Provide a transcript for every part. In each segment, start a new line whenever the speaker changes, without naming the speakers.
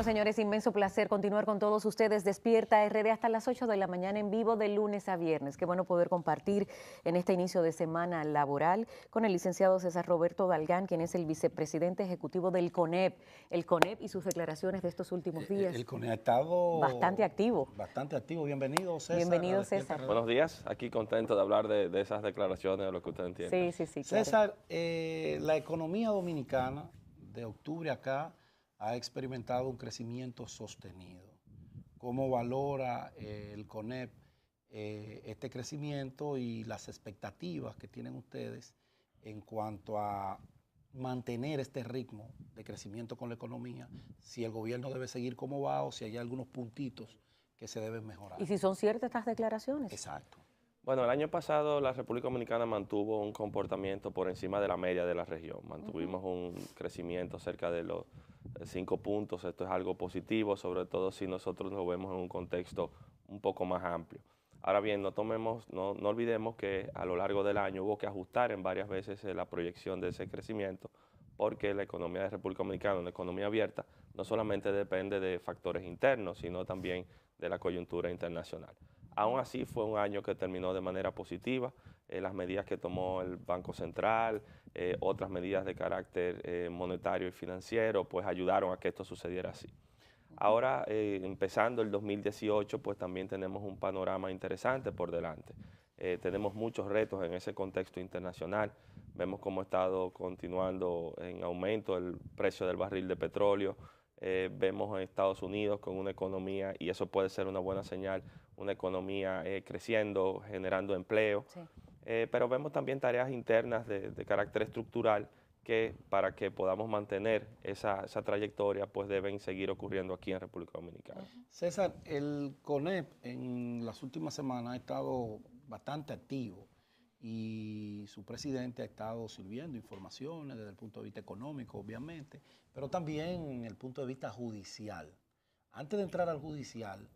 señores, inmenso placer continuar con todos ustedes. Despierta RD hasta las 8 de la mañana en vivo de lunes a viernes. Qué bueno poder compartir en este inicio de semana laboral con el licenciado César Roberto Dalgán, quien es el vicepresidente ejecutivo del CONEP. El CONEP y sus declaraciones de estos últimos días.
El CONEP ha estado
bastante activo.
Bastante activo. Bienvenido, César.
Bienvenido, César.
Buenos días. Aquí contento de hablar de esas declaraciones, de lo que usted entiende.
Sí.
César, la economía dominicana de octubre acá ha experimentado un crecimiento sostenido. ¿Cómo valora el CONEP este crecimiento y las expectativas que tienen ustedes en cuanto a mantener este ritmo de crecimiento con la economía? Si el gobierno debe seguir como va o si hay algunos puntitos que se deben mejorar.
¿Y si son ciertas estas declaraciones?
Exacto.
Bueno, el año pasado la República Dominicana mantuvo un comportamiento por encima de la media de la región. Mantuvimos un crecimiento cerca de los 5 puntos. Esto es algo positivo, sobre todo si nosotros lo vemos en un contexto un poco más amplio. Ahora bien, no olvidemos que a lo largo del año hubo que ajustar en varias veces la proyección de ese crecimiento, porque la economía de República Dominicana, una economía abierta, no solamente depende de factores internos, sino también de la coyuntura internacional. Aún así fue un año que terminó de manera positiva. Las medidas que tomó el Banco Central, otras medidas de carácter monetario y financiero, pues ayudaron a que esto sucediera así. Ahora, empezando el 2018, pues también tenemos un panorama interesante por delante. Tenemos muchos retos en ese contexto internacional. Vemos cómo ha estado continuando en aumento el precio del barril de petróleo. Vemos en Estados Unidos con una economía, y eso puede ser una buena señal, una economía creciendo, generando empleo. Sí. Pero vemos también tareas internas de carácter estructural que para que podamos mantener esa trayectoria, pues deben seguir ocurriendo aquí en República Dominicana.
César, el CONEP en las últimas semanas ha estado bastante activo y su presidente ha estado sirviendo informaciones desde el punto de vista económico, obviamente, pero también en el punto de vista judicial. Antes de entrar al judicial,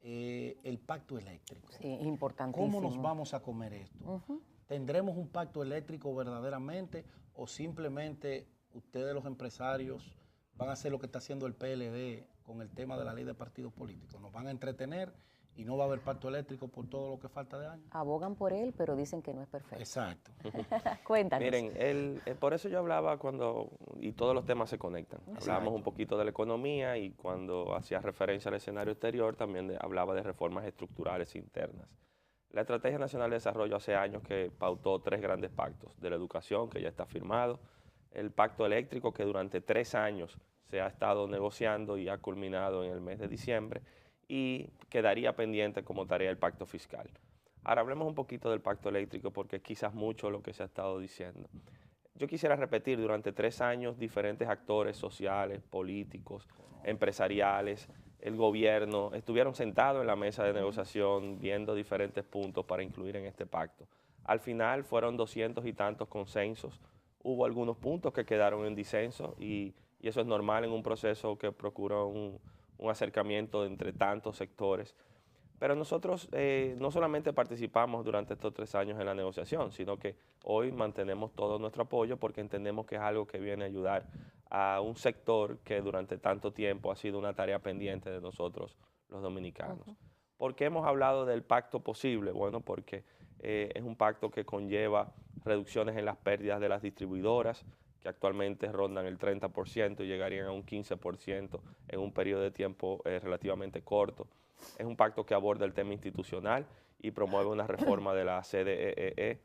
el pacto eléctrico.
Sí, importantísimo.
¿Cómo nos vamos a comer esto? ¿Tendremos un pacto eléctrico verdaderamente o simplemente ustedes los empresarios van a hacer lo que está haciendo el PLD con el tema de la ley de partidos políticos? ¿Nos van a entretener y no va a haber pacto eléctrico por todo lo que falta de año?
Abogan por él, pero dicen que no es perfecto.
Exacto.
Cuéntanos.
Miren, por eso yo hablaba y todos los temas se conectan.
Exacto.
Hablábamos un poquito de la economía y cuando hacía referencia al escenario exterior también hablaba de reformas estructurales internas. La Estrategia Nacional de Desarrollo hace años que pautó 3 grandes pactos: de la educación, que ya está firmado, el pacto eléctrico, que durante 3 años se ha estado negociando y ha culminado en el mes de diciembre, y quedaría pendiente como tarea el pacto fiscal. Ahora hablemos un poquito del pacto eléctrico porque es quizás mucho lo que se ha estado diciendo. Yo quisiera repetir, durante 3 años diferentes actores sociales, políticos, empresariales, el gobierno, estuvieron sentados en la mesa de negociación viendo diferentes puntos para incluir en este pacto. Al final fueron 200 y tantos consensos. Hubo algunos puntos que quedaron en disenso y eso es normal en un proceso que procura un acercamiento entre tantos sectores. Pero nosotros no solamente participamos durante estos 3 años en la negociación, sino que hoy mantenemos todo nuestro apoyo porque entendemos que es algo que viene a ayudar a un sector que durante tanto tiempo ha sido una tarea pendiente de nosotros los dominicanos. ¿Por qué hemos hablado del pacto posible? Bueno, porque es un pacto que conlleva reducciones en las pérdidas de las distribuidoras, que actualmente rondan el 30% y llegarían a un 15% en un periodo de tiempo relativamente corto. Es un pacto que aborda el tema institucional y promueve una reforma de la CDEE.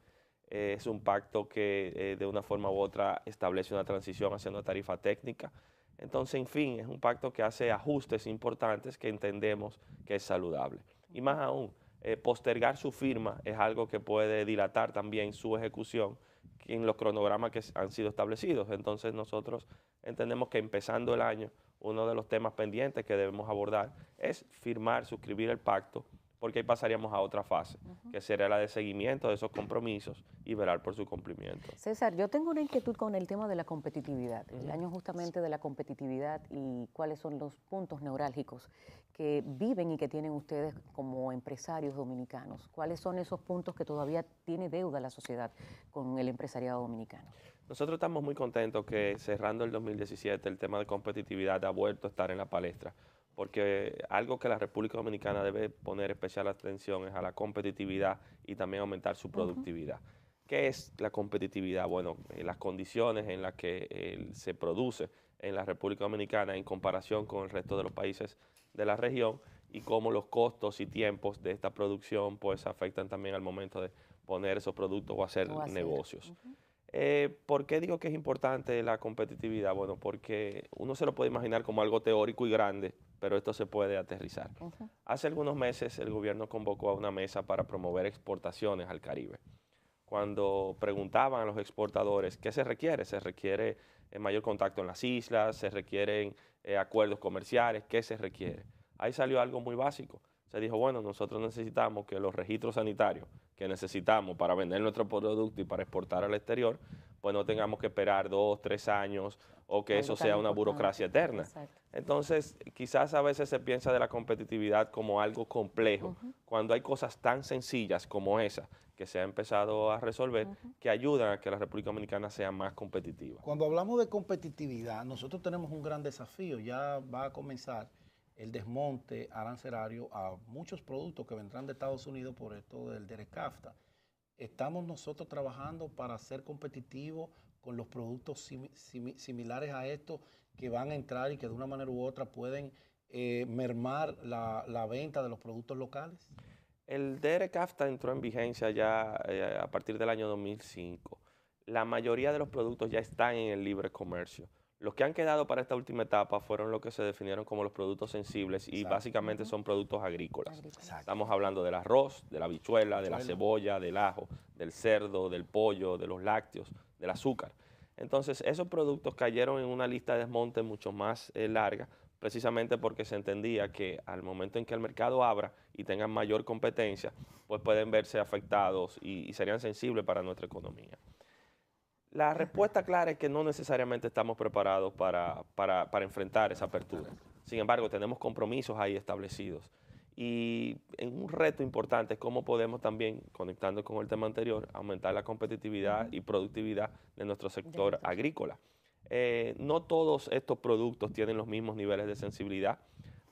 Es un pacto que de una forma u otra establece una transición hacia una tarifa técnica. Entonces, en fin, es un pacto que hace ajustes importantes que entendemos que es saludable. Y más aún, postergar su firma es algo que puede dilatar también su ejecución en los cronogramas que han sido establecidos. Entonces, nosotros entendemos que empezando el año, uno de los temas pendientes que debemos abordar es firmar, suscribir el pacto porque ahí pasaríamos a otra fase, que sería la de seguimiento de esos compromisos y velar por su cumplimiento.
César, yo tengo una inquietud con el tema de la competitividad, el año justamente de la competitividad y cuáles son los puntos neurálgicos que viven y que tienen ustedes como empresarios dominicanos. ¿Cuáles son esos puntos que todavía tiene deuda la sociedad con el empresariado dominicano?
Nosotros estamos muy contentos que cerrando el 2017 el tema de competitividad ha vuelto a estar en la palestra, porque algo que la República Dominicana debe poner especial atención es a la competitividad y también aumentar su productividad. ¿Qué es la competitividad? Bueno, las condiciones en las que se produce en la República Dominicana en comparación con el resto de los países de la región y cómo los costos y tiempos de esta producción pues afectan también al momento de poner esos productos o hacer negocios. ¿Por qué digo que es importante la competitividad? Bueno, porque uno se lo puede imaginar como algo teórico y grande, pero esto se puede aterrizar. Hace algunos meses el gobierno convocó a una mesa para promover exportaciones al Caribe. Cuando preguntaban a los exportadores qué se requiere mayor contacto en las islas, se requieren acuerdos comerciales, ¿qué se requiere? Ahí salió algo muy básico. Se dijo, bueno, nosotros necesitamos que los registros sanitarios que necesitamos para vender nuestro producto y para exportar al exterior, pues no tengamos que esperar 2, 3 años o que eso sea una burocracia eterna. Entonces, quizás a veces se piensa de la competitividad como algo complejo, cuando hay cosas tan sencillas como esa que se ha empezado a resolver, que ayudan a que la República Dominicana sea más competitiva.
Cuando hablamos de competitividad, nosotros tenemos un gran desafío. Ya va a comenzar el desmonte arancelario a muchos productos que vendrán de Estados Unidos por esto del DERECAFTA. Estamos nosotros trabajando para ser competitivos con los productos similares a estos que van a entrar y que de una manera u otra pueden mermar la venta de los productos locales.
El DERECAFTA entró en vigencia ya a partir del año 2005. La mayoría de los productos ya están en el libre comercio. Los que han quedado para esta última etapa fueron los que se definieron como los productos sensibles y básicamente son productos agrícolas. Estamos hablando del arroz, de la habichuela, de la cebolla, del ajo, del cerdo, del pollo, de los lácteos, del azúcar. Entonces, esos productos cayeron en una lista de desmonte mucho más larga, precisamente porque se entendía que al momento en que el mercado abra y tengan mayor competencia, pues pueden verse afectados y serían sensibles para nuestra economía. La respuesta clara es que no necesariamente estamos preparados para enfrentar esa apertura. Sin embargo, tenemos compromisos ahí establecidos. Y un reto importante es cómo podemos también, conectando con el tema anterior, aumentar la competitividad y productividad de nuestro sector agrícola. No todos estos productos tienen los mismos niveles de sensibilidad,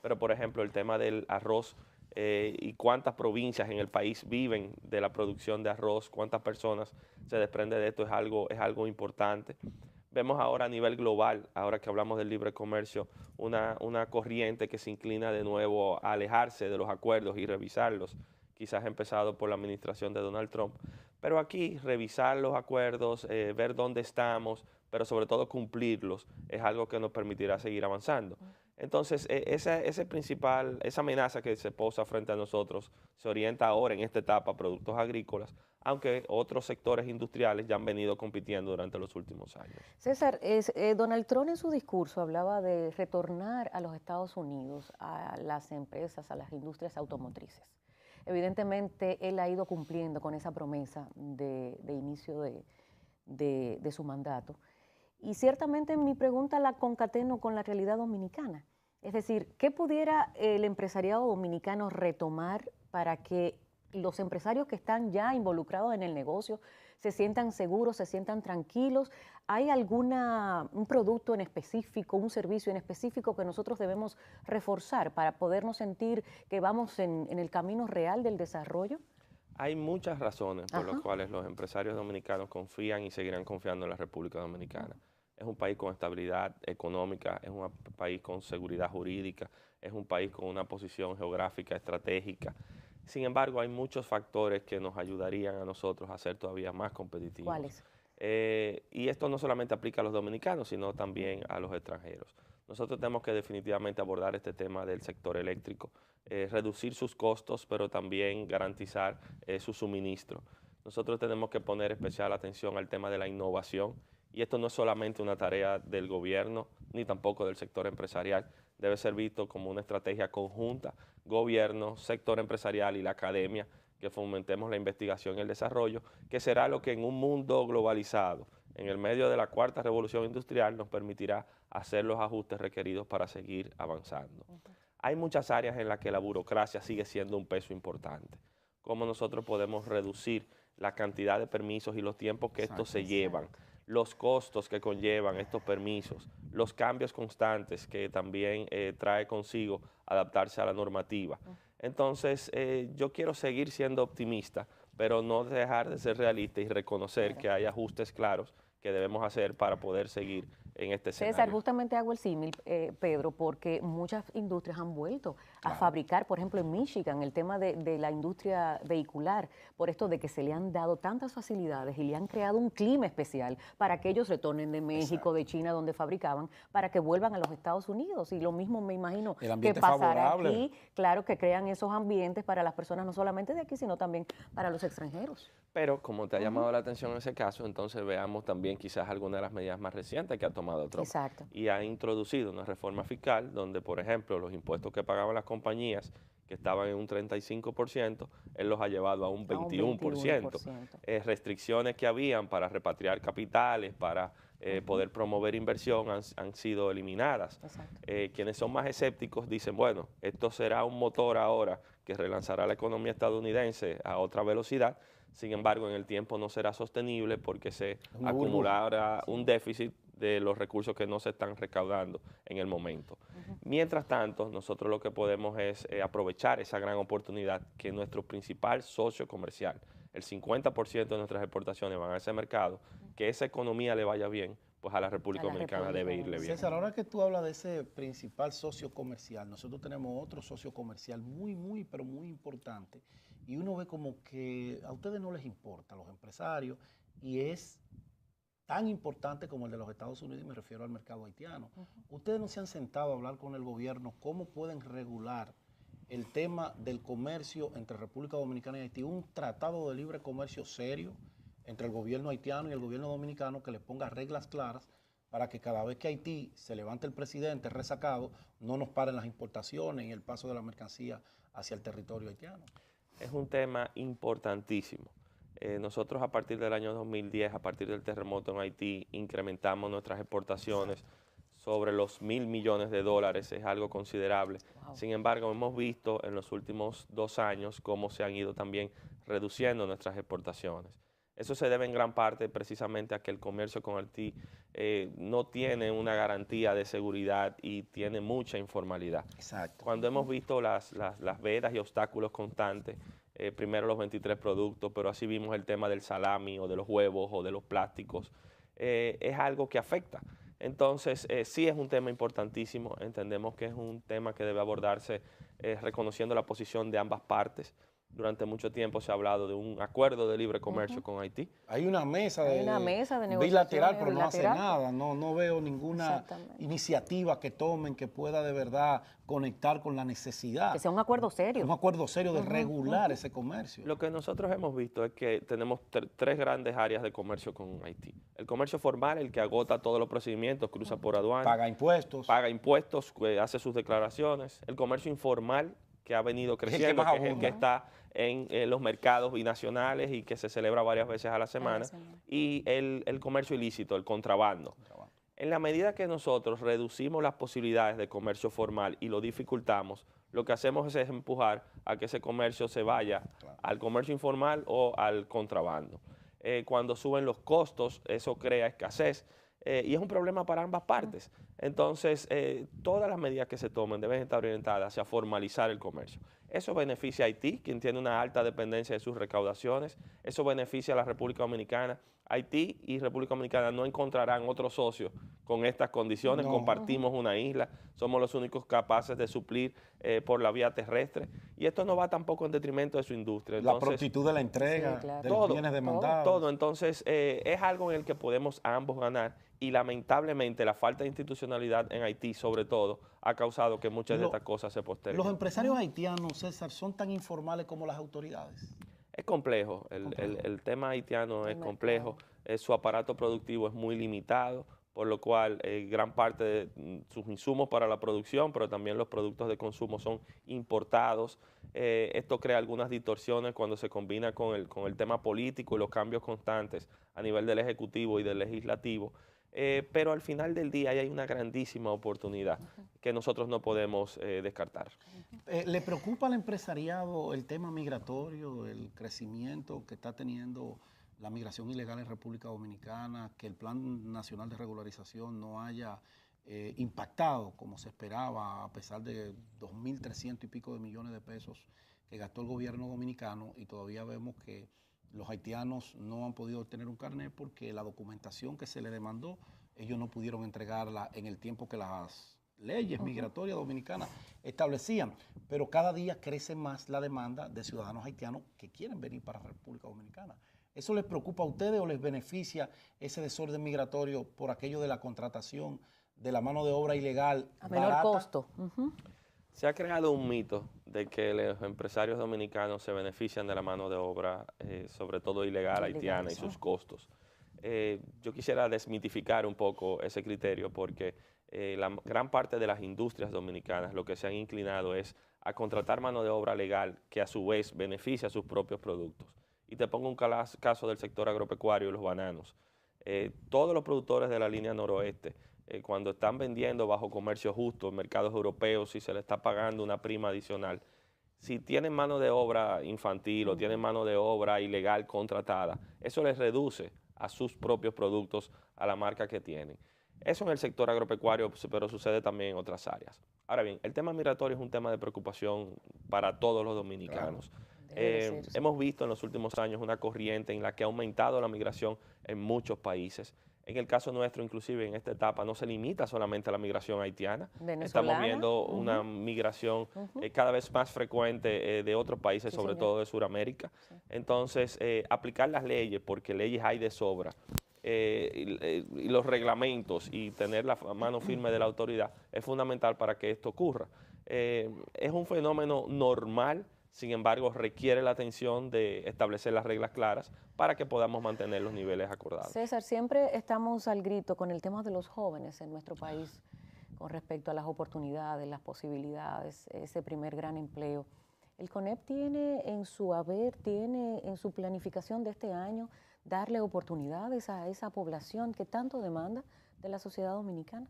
pero por ejemplo el tema del arroz y cuántas provincias en el país viven de la producción de arroz, cuántas personas se desprenden de esto es algo importante. Vemos ahora a nivel global, ahora que hablamos del libre comercio, una corriente que se inclina de nuevo a alejarse de los acuerdos y revisarlos, quizás empezado por la administración de Donald Trump. Pero aquí revisar los acuerdos, ver dónde estamos, pero sobre todo cumplirlos, es algo que nos permitirá seguir avanzando. Entonces, esa amenaza que se posa frente a nosotros se orienta ahora en esta etapa a productos agrícolas, aunque otros sectores industriales ya han venido compitiendo durante los últimos años.
César, Donald Trump en su discurso hablaba de retornar a los Estados Unidos, a las empresas, a las industrias automotrices. Evidentemente, él ha ido cumpliendo con esa promesa de inicio de su mandato. Y ciertamente mi pregunta la concateno con la realidad dominicana. Es decir, ¿qué pudiera el empresariado dominicano retomar para que los empresarios que están ya involucrados en el negocio se sientan seguros, se sientan tranquilos? ¿Hay un producto en específico, un servicio en específico que nosotros debemos reforzar para podernos sentir que vamos en el camino real del desarrollo?
Hay muchas razones por las cuales los empresarios dominicanos confían y seguirán confiando en la República Dominicana. Es un país con estabilidad económica, es un país con seguridad jurídica, es un país con una posición geográfica estratégica. Sin embargo, hay muchos factores que nos ayudarían a nosotros a ser todavía más competitivos.
¿Cuáles?
Y esto no solamente aplica a los dominicanos, sino también a los extranjeros. Nosotros tenemos que definitivamente abordar este tema del sector eléctrico, reducir sus costos, pero también garantizar su suministro. Nosotros tenemos que poner especial atención al tema de la innovación, y esto no es solamente una tarea del gobierno, ni tampoco del sector empresarial, debe ser visto como una estrategia conjunta, gobierno, sector empresarial y la academia, que fomentemos la investigación y el desarrollo, que será lo que en un mundo globalizado, en el medio de la cuarta revolución industrial, nos permitirá hacer los ajustes requeridos para seguir avanzando. Hay muchas áreas en las que la burocracia sigue siendo un peso importante. Cómo nosotros podemos reducir la cantidad de permisos y los tiempos que estos se llevan, los costos que conllevan estos permisos, los cambios constantes que también trae consigo adaptarse a la normativa. Entonces, yo quiero seguir siendo optimista, pero no dejar de ser realista y reconocer que hay ajustes claros que debemos hacer para poder seguir en este escenario.
César, justamente hago el símil, Pedro, porque muchas industrias han vuelto a fabricar, por ejemplo, en Michigan, el tema de la industria vehicular, por esto de que se le han dado tantas facilidades y le han creado un clima especial para que ellos retornen de México, de China, donde fabricaban, para que vuelvan a los Estados Unidos. Y lo mismo me imagino que pasará aquí, claro, que crean esos ambientes para las personas no solamente de aquí, sino también para los extranjeros.
Pero como te ha llamado la atención en ese caso, entonces veamos también quizás algunas de las medidas más recientes que ha tomado Trump.
Exacto.
Y ha introducido una reforma fiscal donde, por ejemplo, los impuestos que pagaban las compañías, que estaban en un 35%, él los ha llevado a un 21%. Restricciones que habían para repatriar capitales, para poder promover inversión, han sido eliminadas. Quienes son más escépticos dicen, bueno, esto será un motor ahora que relanzará la economía estadounidense a otra velocidad. Sin embargo, en el tiempo no será sostenible porque se acumulará un déficit de los recursos que no se están recaudando en el momento. Mientras tanto, nosotros lo que podemos es aprovechar esa gran oportunidad que nuestro principal socio comercial, el 50% de nuestras exportaciones van a ese mercado, que esa economía le vaya bien, pues a la República Dominicana debe irle bien.
César, ahora que tú hablas de ese principal socio comercial, nosotros tenemos otro socio comercial pero muy importante, y uno ve como que a ustedes no les importa, a los empresarios, y es tan importante como el de los Estados Unidos, y me refiero al mercado haitiano. Ustedes no se han sentado a hablar con el gobierno cómo pueden regular el tema del comercio entre República Dominicana y Haití, un tratado de libre comercio serio entre el gobierno haitiano y el gobierno dominicano que le ponga reglas claras para que cada vez que Haití se levante el presidente resacado, no nos paren las importaciones y el paso de la mercancía hacia el territorio haitiano.
Es un tema importantísimo. Nosotros a partir del año 2010, a partir del terremoto en Haití, incrementamos nuestras exportaciones sobre los $1.000 millones, es algo considerable. Sin embargo, hemos visto en los últimos 2 años cómo se han ido también reduciendo nuestras exportaciones. Eso se debe en gran parte precisamente a que el comercio con Haití no tiene una garantía de seguridad y tiene mucha informalidad.
Exacto.
Cuando hemos visto las vedas y obstáculos constantes, primero los 23 productos, pero así vimos el tema del salami o de los huevos o de los plásticos, es algo que afecta. Entonces, sí es un tema importantísimo, entendemos que es un tema que debe abordarse reconociendo la posición de ambas partes. Durante mucho tiempo se ha hablado de un acuerdo de libre comercio con Haití.
Hay una mesa de
negociación
bilateral, pero no hace nada. No veo ninguna iniciativa que tomen que pueda de verdad conectar con la necesidad.
Que sea un acuerdo serio.
Un acuerdo serio de regular ese comercio.
Lo que nosotros hemos visto es que tenemos 3 grandes áreas de comercio con Haití. El comercio formal, el que agota todos los procedimientos, cruza por aduana.
Paga impuestos,
hace sus declaraciones. El comercio informal, que ha venido creciendo, que es el que está en los mercados binacionales y que se celebra varias veces a la semana, y el comercio ilícito, el contrabando. En la medida que nosotros reducimos las posibilidades de comercio formal y lo dificultamos, lo que hacemos es empujar a que ese comercio se vaya al comercio informal o al contrabando. Cuando suben los costos, eso crea escasez. Y es un problema para ambas partes. Entonces, todas las medidas que se tomen deben estar orientadas hacia formalizar el comercio. Eso beneficia a Haití, quien tiene una alta dependencia de sus recaudaciones. Eso beneficia a la República Dominicana. Haití y República Dominicana no encontrarán otro socio con estas condiciones. Compartimos una isla, somos los únicos capaces de suplir por la vía terrestre. Y esto no va tampoco en detrimento de su industria. Entonces,
la prontitud de la entrega, de los bienes demandados.
Todo. Entonces, es algo en el que podemos ambos ganar. Y lamentablemente la falta de institucionalidad en Haití, sobre todo, ha causado que muchas de estas cosas se posterguen.
¿Los empresarios haitianos, César, son tan informales como las autoridades?
Es complejo, el tema haitiano es complejo, su aparato productivo es muy limitado, por lo cual gran parte de sus insumos para la producción, pero también los productos de consumo son importados. Esto crea algunas distorsiones cuando se combina con el tema político y los cambios constantes a nivel del Ejecutivo y del Legislativo. Pero al final del día hay una grandísima oportunidad que nosotros no podemos descartar.
¿Le preocupa al empresariado el tema migratorio, el crecimiento que está teniendo la migración ilegal en República Dominicana, que el Plan Nacional de Regularización no haya impactado como se esperaba, a pesar de 2.300 y pico de millones de pesos que gastó el gobierno dominicano, y todavía vemos que los haitianos no han podido obtener un carnet porque la documentación que se le demandó, ellos no pudieron entregarla en el tiempo que las leyes migratorias dominicanas establecían, pero cada día crece más la demanda de ciudadanos haitianos que quieren venir para la República Dominicana. ¿Eso les preocupa a ustedes o les beneficia ese desorden migratorio por aquello de la contratación de la mano de obra ilegal
a menor
barata?
costo?
Se ha creado un mito de que los empresarios dominicanos se benefician de la mano de obra, sobre todo ilegal haitiana, y sus costos. Yo quisiera desmitificar un poco ese criterio porque la gran parte de las industrias dominicanas lo que se han inclinado es a contratar mano de obra legal que a su vez beneficia a sus propios productos. Y te pongo un caso del sector agropecuario y los bananos. Todos los productores de la línea noroeste, cuando están vendiendo bajo comercio justo en mercados europeos y se les está pagando una prima adicional, si tienen mano de obra infantil o tienen mano de obra ilegal contratada, eso les reduce a sus propios productos, a la marca que tienen. Eso en el sector agropecuario, pero sucede también en otras áreas. Ahora bien, el tema migratorio es un tema de preocupación para todos los dominicanos.
Claro.
Hemos visto en los últimos años una corriente en la que ha aumentado la migración en muchos países. En el caso nuestro, inclusive en esta etapa, no se limita solamente a la migración haitiana. Estamos viendo una migración cada vez más frecuente de otros países, sobre todo de Sudamérica. Sí. Entonces, aplicar las leyes, porque leyes hay de sobra, y los reglamentos y tener la mano firme de la autoridad es fundamental para que esto ocurra. Es un fenómeno normal. Sin embargo, requiere la atención de establecer las reglas claras para que podamos mantener los niveles acordados.
César, siempre estamos al grito con el tema de los jóvenes en nuestro país con respecto a las oportunidades, las posibilidades, ese primer gran empleo. ¿El CONEP tiene en su haber, tiene en su planificación de este año darle oportunidades a esa población que tanto demanda de la sociedad dominicana?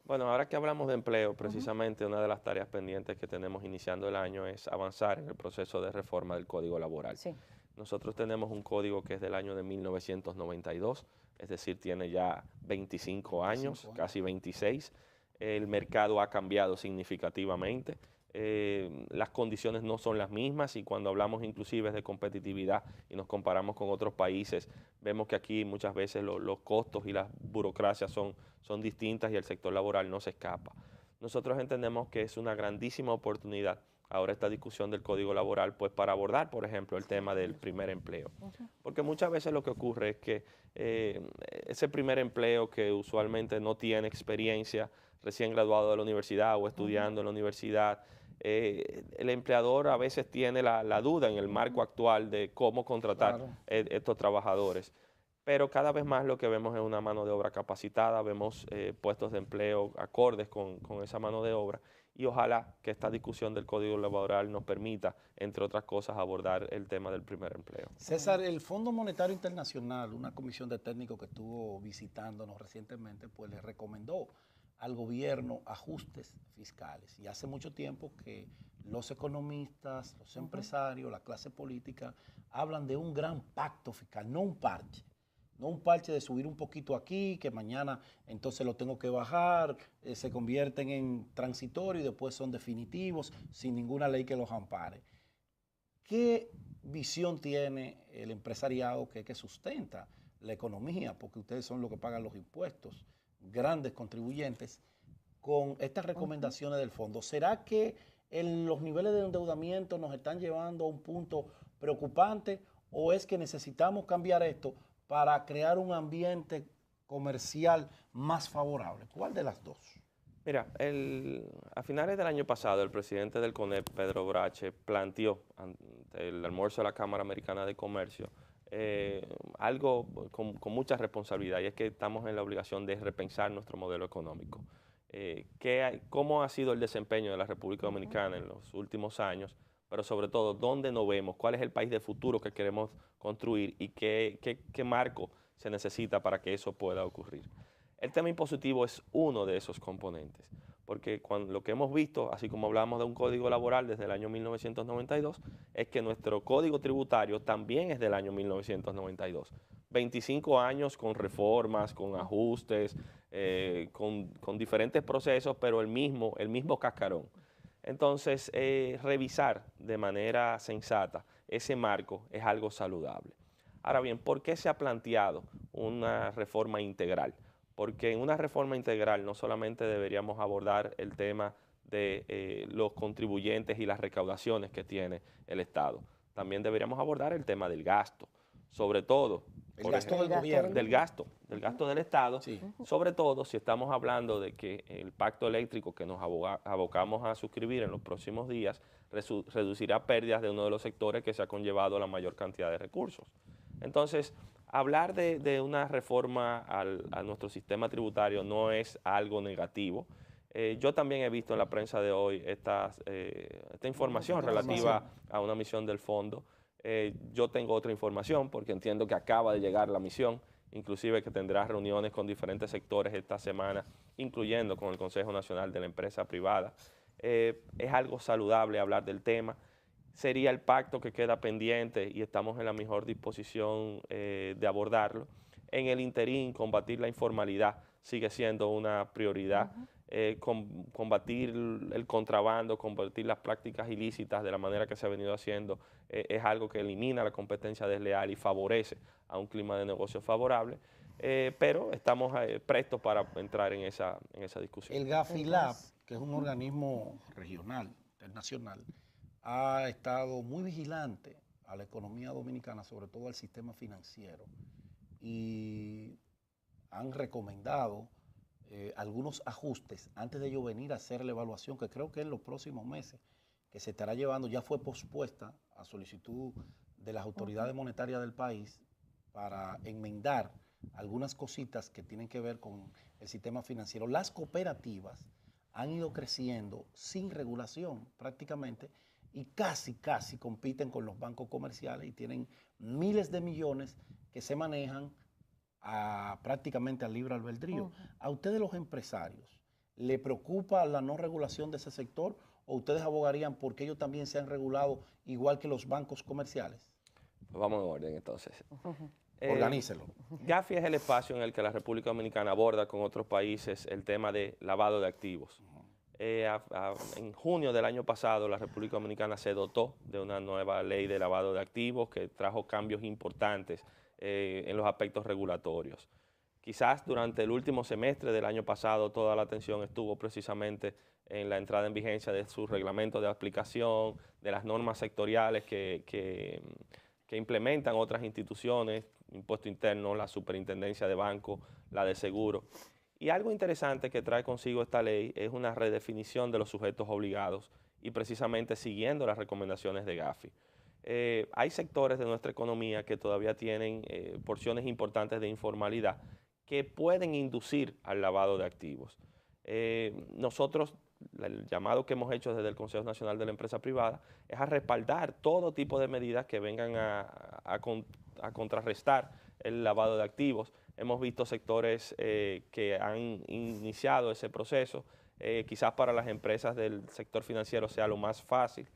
Bueno, ahora que hablamos de empleo, precisamente una de las tareas pendientes que tenemos iniciando el año es avanzar en el proceso de reforma del Código Laboral. Sí. Nosotros tenemos un código que es del año de 1992, es decir, tiene ya 25 años, casi 26. El mercado ha cambiado significativamente. Las condiciones no son las mismas y cuando hablamos inclusive de competitividad y nos comparamos con otros países, vemos que aquí muchas veces los costos y las burocracias son distintas y el sector laboral no se escapa. Nosotros entendemos que es una grandísima oportunidad ahora esta discusión del Código Laboral, pues para abordar, por ejemplo, el tema del primer empleo. Porque muchas veces lo que ocurre es que ese primer empleo que usualmente no tiene experiencia, recién graduado de la universidad o estudiando en la universidad, el empleador a veces tiene la duda en el marco actual de cómo contratar estos trabajadores. Pero cada vez más lo que vemos es una mano de obra capacitada, vemos puestos de empleo acordes con esa mano de obra y ojalá que esta discusión del Código Laboral nos permita, entre otras cosas, abordar el tema del primer empleo.
César, el Fondo Monetario Internacional, una comisión de técnicos que estuvo visitándonos recientemente, pues le recomendó al gobierno ajustes fiscales. Y hace mucho tiempo que los economistas, los empresarios, la clase política hablan de un gran pacto fiscal, no un parche. No un parche de subir un poquito aquí, que mañana entonces lo tengo que bajar, se convierten en transitorios y después son definitivos, sin ninguna ley que los ampare. ¿Qué visión tiene el empresariado que sustenta la economía? Porque ustedes son los que pagan los impuestos, grandes contribuyentes, con estas recomendaciones del fondo. ¿Será que los niveles de endeudamiento nos están llevando a un punto preocupante o es que necesitamos cambiar esto para crear un ambiente comercial más favorable? ¿Cuál de las dos?
Mira, a finales del año pasado, el presidente del CONEP, Pedro Brache, planteó ante el almuerzo de la Cámara Americana de Comercio algo con mucha responsabilidad, y es que estamos en la obligación de repensar nuestro modelo económico. ¿Cómo ha sido el desempeño de la República Dominicana en los últimos años? Pero sobre todo, ¿dónde nos vemos? ¿Cuál es el país de futuro que queremos construir? ¿Y qué marco se necesita para que eso pueda ocurrir? El tema impositivo es uno de esos componentes, porque lo que hemos visto, así como hablamos de un código laboral desde el año 1992, es que nuestro código tributario también es del año 1992. 25 años con reformas, con ajustes, con diferentes procesos, pero el mismo cascarón. Entonces, revisar de manera sensata ese marco es algo saludable. Ahora bien, ¿por qué se ha planteado una reforma integral? Porque en una reforma integral no solamente deberíamos abordar el tema de los contribuyentes y las recaudaciones que tiene el Estado, también deberíamos abordar el tema del gasto, sobre todo
el gasto del gobierno.
Del gasto del Estado, sí. Sobre todo si estamos hablando de que el pacto eléctrico que nos abocamos a suscribir en los próximos días reducirá pérdidas de uno de los sectores que se ha conllevado la mayor cantidad de recursos. Entonces, hablar de una reforma a nuestro sistema tributario no es algo negativo. Yo también he visto en la prensa de hoy esta información relativa a una misión del fondo. Yo tengo otra información porque entiendo que acaba de llegar la misión, inclusive que tendrá reuniones con diferentes sectores esta semana, incluyendo con el Consejo Nacional de la Empresa Privada. Es algo saludable hablar del tema. Sería el pacto que queda pendiente y estamos en la mejor disposición de abordarlo. En el interín, combatir la informalidad sigue siendo una prioridad. Combatir el contrabando, combatir las prácticas ilícitas de la manera que se ha venido haciendo, es algo que elimina la competencia desleal y favorece a un clima de negocio favorable, pero estamos prestos para entrar en esa discusión.
El GAFILAB, que es un organismo regional, internacional, ha estado muy vigilante a la economía dominicana, sobre todo al sistema financiero, y han recomendado algunos ajustes antes de ello venir a hacer la evaluación, que creo que en los próximos meses, que se estará llevando, ya fue pospuesta a solicitud de las autoridades monetarias del país para enmendar algunas cositas que tienen que ver con el sistema financiero. Las cooperativas han ido creciendo sin regulación prácticamente y casi compiten con los bancos comerciales y tienen miles de millones que se manejan prácticamente al libre albedrío. ¿A ustedes los empresarios le preocupa la no regulación de ese sector o ustedes abogarían porque ellos también sean regulados igual que los bancos comerciales?
Pues vamos en orden entonces.
Organícelo.
GAFI es el espacio en el que la República Dominicana aborda con otros países el tema de lavado de activos. En junio del año pasado la República Dominicana se dotó de una nueva ley de lavado de activos que trajo cambios importantes en los aspectos regulatorios. Quizás durante el último semestre del año pasado toda la atención estuvo precisamente en la entrada en vigencia de su reglamento de aplicación, de las normas sectoriales que implementan otras instituciones, Impuesto Interno, la Superintendencia de Banco, la de Seguro. Y algo interesante que trae consigo esta ley es una redefinición de los sujetos obligados y precisamente siguiendo las recomendaciones de GAFI. Hay sectores de nuestra economía que todavía tienen porciones importantes de informalidad que pueden inducir al lavado de activos. Nosotros, el llamado que hemos hecho desde el Consejo Nacional de la Empresa Privada es a respaldar todo tipo de medidas que vengan a contrarrestar el lavado de activos. Hemos visto sectores que han iniciado ese proceso. Quizás para las empresas del sector financiero sea lo más fácil.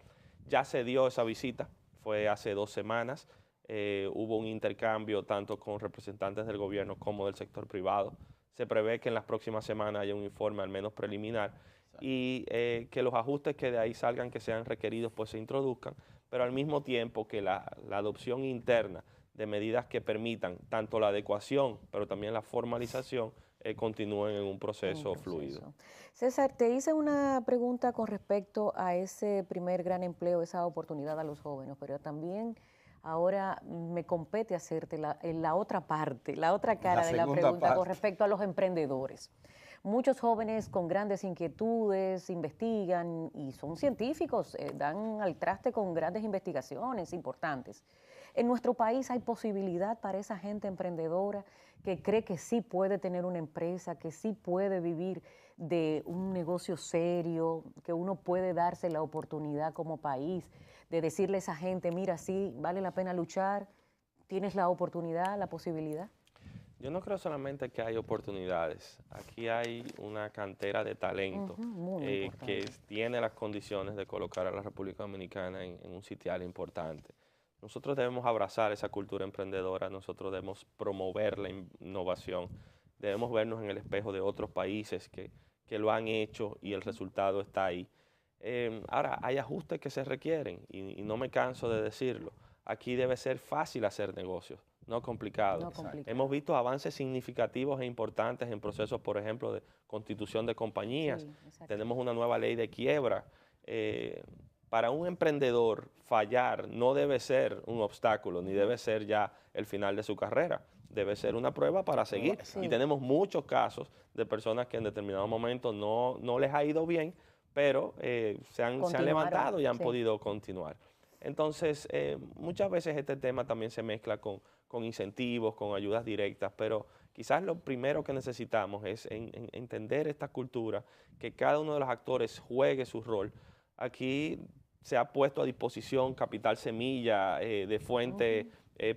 Ya se dio esa visita, fue hace 2 semanas. Hubo un intercambio tanto con representantes del gobierno como del sector privado. Se prevé que en las próximas semanas haya un informe al menos preliminar y que los ajustes que de ahí salgan, que sean requeridos, pues se introduzcan, pero al mismo tiempo que la adopción interna de medidas que permitan tanto la adecuación, pero también la formalización, continúen en un proceso fluido.
César, te hice una pregunta con respecto a ese primer gran empleo, esa oportunidad a los jóvenes, pero también ahora me compete hacerte la otra parte, la otra cara de la pregunta con respecto a los emprendedores. Muchos jóvenes con grandes inquietudes investigan y son científicos, dan al traste con grandes investigaciones importantes. En nuestro país hay posibilidad para esa gente emprendedora que cree que sí puede tener una empresa, que sí puede vivir de un negocio serio, que uno puede darse la oportunidad como país de decirle a esa gente, mira, sí, vale la pena luchar, tienes la oportunidad, la posibilidad.
Yo no creo solamente que hay oportunidades, aquí hay una cantera de talento
Muy
que
importante.
tiene las condiciones de colocar a la República Dominicana en un sitial importante. Nosotros debemos abrazar esa cultura emprendedora, nosotros debemos promover la innovación, debemos vernos en el espejo de otros países que lo han hecho y el resultado está ahí. Ahora, hay ajustes que se requieren y no me canso de decirlo. Aquí debe ser fácil hacer negocios, no complicado.
No complicado.
Hemos visto avances significativos e importantes en procesos, por ejemplo, de constitución de compañías.
Sí, exacto.
Tenemos una nueva ley de quiebra. Para un emprendedor, fallar no debe ser un obstáculo, ni debe ser ya el final de su carrera. Debe ser una prueba para seguir.
Sí.
Y tenemos muchos casos de personas que en determinado momento no les ha ido bien, pero se han levantado y han podido continuar. Entonces, muchas veces este tema también se mezcla con incentivos, con ayudas directas, pero quizás lo primero que necesitamos es entender esta cultura, que cada uno de los actores juegue su rol. Aquí se ha puesto a disposición capital semilla de fuente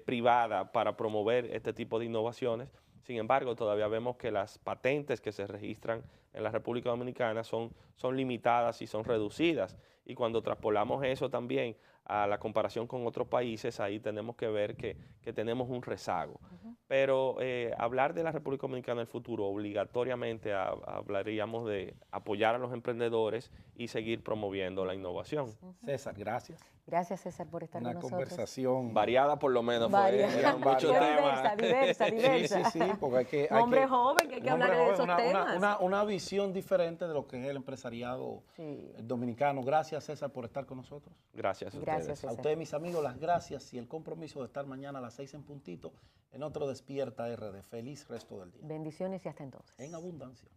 privada para promover este tipo de innovaciones. Sin embargo, todavía vemos que las patentes que se registran en la República Dominicana son limitadas y son reducidas. Y cuando traspolamos eso también a la comparación con otros países, ahí tenemos que ver que tenemos un rezago. Pero hablar de la República Dominicana en el futuro, obligatoriamente hablaríamos de apoyar a los emprendedores y seguir promoviendo la innovación.
César, gracias.
Gracias, César, por estar con nosotros.
Una conversación
variada por lo menos.
Variada.
Muchos temas.
Diversa.
Sí, porque hay que...
Un hombre joven que hay que hablar de esos temas.
Una visión diferente de lo que es el empresariado dominicano. Gracias, César, por estar con nosotros.
Gracias a ustedes.
Gracias, César.
A ustedes, mis amigos, las gracias y el compromiso de estar mañana a las 6 en puntito en otro Despierta RD. Feliz resto del día.
Bendiciones y hasta entonces.
En abundancia.